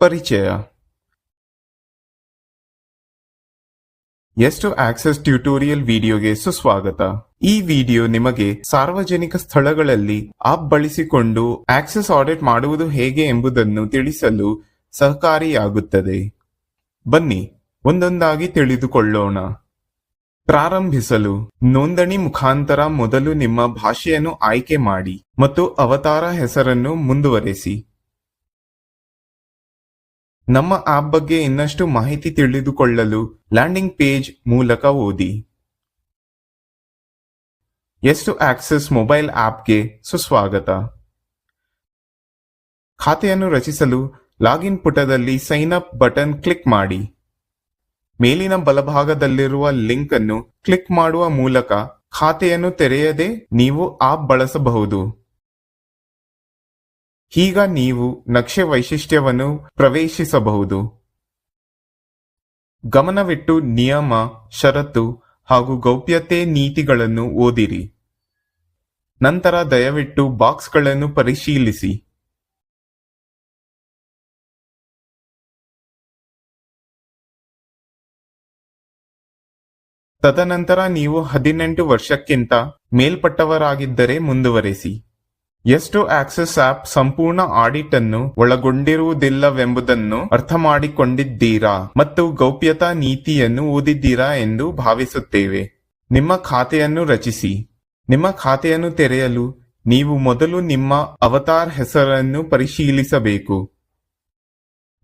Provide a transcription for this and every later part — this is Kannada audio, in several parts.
ಪರಿಚಯ. ಎಷ್ಟು ಆಕ್ಸೆಸ್ ಟ್ಯುಟೋರಿಯಲ್ ವಿಡಿಯೋಗೆ ಸುಸ್ವಾಗತ. ಈ ವಿಡಿಯೋ ನಿಮಗೆ ಸಾರ್ವಜನಿಕ ಸ್ಥಳಗಳಲ್ಲಿ ಆಪ್ ಬಳಸಿಕೊಂಡು ಆಕ್ಸೆಸ್ ಆಡಿಟ್ ಮಾಡುವುದು ಹೇಗೆ ಎಂಬುದನ್ನು ತಿಳಿಸಲು ಸಹಕಾರಿಯಾಗುತ್ತದೆ. ಬನ್ನಿ ಒಂದೊಂದಾಗಿ ತಿಳಿದುಕೊಳ್ಳೋಣ. ಪ್ರಾರಂಭಿಸಲು ನೋಂದಣಿ ಮುಖಾಂತರ ಮೊದಲು ನಿಮ್ಮ ಭಾಷೆಯನ್ನು ಆಯ್ಕೆ ಮಾಡಿ ಮತ್ತು ಅವತಾರ ಹೆಸರನ್ನು ಮುಂದುವರೆಸಿ. ನಮ್ಮ ಆಪ್ ಬಗ್ಗೆ ಇನ್ನಷ್ಟು ಮಾಹಿತಿ ತಿಳಿದುಕೊಳ್ಳಲು ಲ್ಯಾಂಡಿಂಗ್ ಪೇಜ್ ಮೂಲಕ ಓದಿ. ಎಷ್ಟು ಆಕ್ಸೆಸ್ ಮೊಬೈಲ್ ಆಪ್ಗೆ ಸುಸ್ವಾಗತ. ಖಾತೆಯನ್ನು ರಚಿಸಲು ಲಾಗಿನ್ ಪುಟದಲ್ಲಿ ಸೈನ್ ಅಪ್ ಬಟನ್ ಕ್ಲಿಕ್ ಮಾಡಿ. ಮೇಲಿನ ಬಲಭಾಗದಲ್ಲಿರುವ ಲಿಂಕ್ ಅನ್ನು ಕ್ಲಿಕ್ ಮಾಡುವ ಮೂಲಕ ಖಾತೆಯನ್ನು ತೆರೆಯದೆ ನೀವು ಆಪ್ ಬಳಸಬಹುದು. ಈಗ ನೀವು ನಕ್ಷೆ ವೈಶಿಷ್ಟ್ಯವನ್ನು ಪ್ರವೇಶಿಸಬಹುದು. ಗಮನವಿಟ್ಟು ನಿಯಮ, ಷರತ್ತು ಹಾಗೂ ಗೌಪ್ಯತೆ ನೀತಿಗಳನ್ನು ಓದಿರಿ. ನಂತರ ದಯವಿಟ್ಟು ಬಾಕ್ಸ್ಗಳನ್ನು ಪರಿಶೀಲಿಸಿ. ತದನಂತರ ನೀವು 18 ವರ್ಷಕ್ಕಿಂತ ಮೇಲ್ಪಟ್ಟವರಾಗಿದ್ದರೆ ಮುಂದುವರೆಸಿ. ಎಷ್ಟು ಆಕ್ಸೆಸ್ ಆಪ್ ಸಂಪೂರ್ಣ ಆಡಿಟ್ ಅನ್ನು ಒಳಗೊಂಡಿರುವುದಿಲ್ಲವೆಂಬುದನ್ನು ಅರ್ಥಮಾಡಿಕೊಂಡಿದ್ದೀರಾ ಮತ್ತು ಗೌಪ್ಯತಾ ನೀತಿಯನ್ನು ಓದಿದ್ದೀರಾ ಎಂದು ಭಾವಿಸುತ್ತೇವೆ. ನಿಮ್ಮ ಖಾತೆಯನ್ನು ರಚಿಸಿ. ನಿಮ್ಮ ಖಾತೆಯನ್ನು ತೆರೆಯಲು ನೀವು ಮೊದಲು ನಿಮ್ಮ ಅವತಾರ್ ಹೆಸರನ್ನು ಪರಿಶೀಲಿಸಬೇಕು.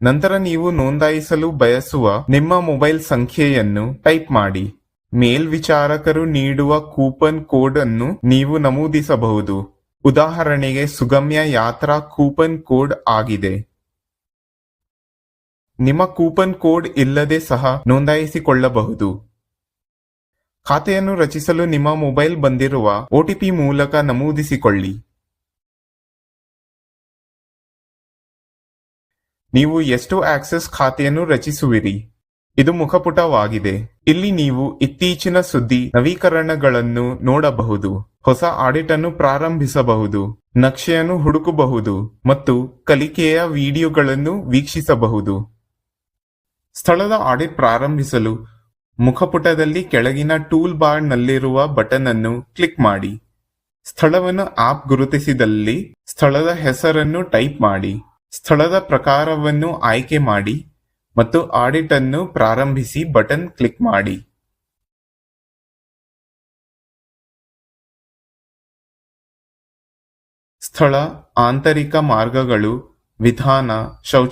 ನಂತರ ನೀವು ನೋಂದಾಯಿಸಲು ಬಯಸುವ ನಿಮ್ಮ ಮೊಬೈಲ್ ಸಂಖ್ಯೆಯನ್ನು ಟೈಪ್ ಮಾಡಿ. ಮೇಲ್ವಿಚಾರಕರು ನೀಡುವ ಕೂಪನ್ ಕೋಡ್ ಅನ್ನು ನೀವು ನಮೂದಿಸಬಹುದು. ಉದಾಹರಣೆಗೆ ಸುಗಮ್ಯ ಯಾತ್ರಾ ಕೂಪನ್ ಕೋಡ್ ಆಗಿದೆ. ನಿಮ್ಮ ಕೂಪನ್ ಕೋಡ್ ಇಲ್ಲದೆ ಸಹ ನೋಂದಾಯಿಸಿಕೊಳ್ಳಬಹುದು. ಖಾತೆಯನ್ನು ರಚಿಸಲು ನಿಮ್ಮ ಮೊಬೈಲ್ ಬಂದಿರುವ OTP ಮೂಲಕ ನಮೂದಿಸಿಕೊಳ್ಳಿ. ನೀವು ಎಷ್ಟು ಆಕ್ಸೆಸ್ ಖಾತೆಯನ್ನು ರಚಿಸುವಿರಿ. ಇದು ಮುಖಪುಟವಾಗಿದೆ. ಇಲ್ಲಿ ನೀವು ಇತ್ತೀಚಿನ ಸುದ್ದಿ ನವೀಕರಣಗಳನ್ನು ನೋಡಬಹುದು, ಹೊಸ ಆಡಿಟ್ ಅನ್ನು ಪ್ರಾರಂಭಿಸಬಹುದು, ನಕ್ಷೆಯನ್ನು ಹುಡುಕಬಹುದು ಮತ್ತು ಕಲಿಕೆಯ ವಿಡಿಯೋಗಳನ್ನು ವೀಕ್ಷಿಸಬಹುದು. ಸ್ಥಳದ ಆಡಿಟ್ ಪ್ರಾರಂಭಿಸಲು ಮುಖಪುಟದಲ್ಲಿ ಕೆಳಗಿನ ಟೂಲ್ ಬಾರ್ನಲ್ಲಿರುವ ಬಟನ್ ಅನ್ನು ಕ್ಲಿಕ್ ಮಾಡಿ. ಸ್ಥಳವನ್ನು ಆಪ್ ಗುರುತಿಸಿದಲ್ಲಿ ಸ್ಥಳದ ಹೆಸರನ್ನು ಟೈಪ್ ಮಾಡಿ. ಸ್ಥಳದ ಪ್ರಕಾರವನ್ನು ಆಯ್ಕೆ ಮಾಡಿ ಮತ್ತು ಆಡಿಟ್ ಅನ್ನು ಪ್ರಾರಂಭಿಸಿ ಬಟನ್ ಕ್ಲಿಕ್ ಮಾಡಿ. ಸ್ಥಳ, ಆಂತರಿಕ ಮಾರ್ಗಗಳು, ವಿಧಾನ, ಶೌಚಾಲಯ